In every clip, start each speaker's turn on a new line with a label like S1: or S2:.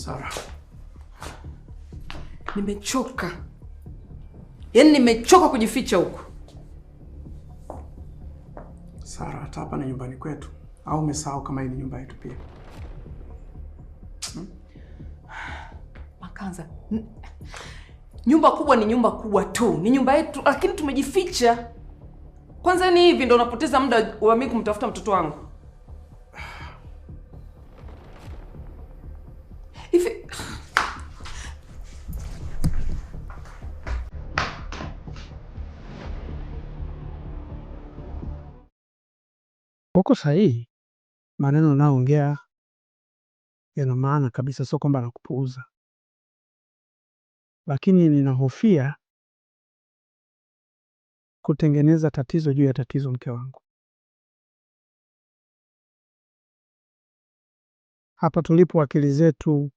S1: Sara,
S2: nimechoka. Yaani nimechoka kujificha huko.
S1: Sara, hata hapa ni nyumbani kwetu. Au umesahau kama hii ni nyumba yetu pia?
S2: Makanza, nyumba kubwa ni nyumba kubwa tu. Ni nyumba yetu, lakini tumejificha. Kwanza ni hivi ndo unapoteza muda wa mimi kumtafuta mtoto wangu. Hivi
S3: uko sahihi, maneno unayoongea yana maana kabisa, sio kwamba nakupuuza, lakini ninahofia kutengeneza tatizo juu ya tatizo, mke wangu. Hapa tulipo akili zetu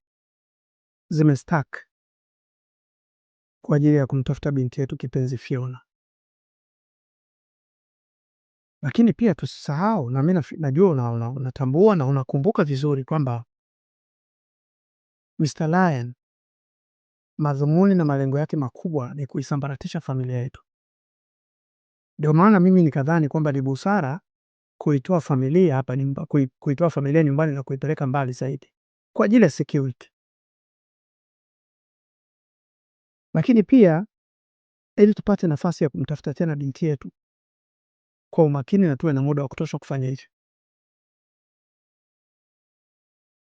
S3: zimestack kwa ajili ya kumtafuta binti yetu kipenzi Fiona, lakini pia tusisahau, na mimi najua unatambua na unakumbuka vizuri kwamba Mr. Lion madhumuni na malengo yake makubwa ni kuisambaratisha familia yetu. Ndio maana mimi nikadhani kwamba ni busara kuitoa familia hapa kuitoa familia nyumbani na kuipeleka mbali zaidi kwa ajili ya security, lakini pia ili tupate nafasi ya kumtafuta tena binti yetu kwa umakini na tuwe na muda wa kutosha kufanya hivyo.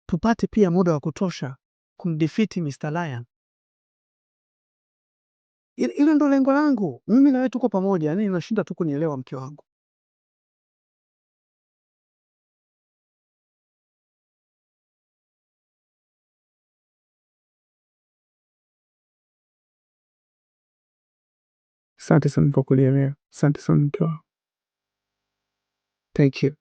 S3: Tupate pia muda wa kutosha kumdefeat Mr. Lion. Ile ndo lengo langu. Mimi na wewe tuko pamoja, yani nashinda tu kunielewa mke wangu. Asante sana kwa kunielewa. Asante sana mke wangu. Thank you.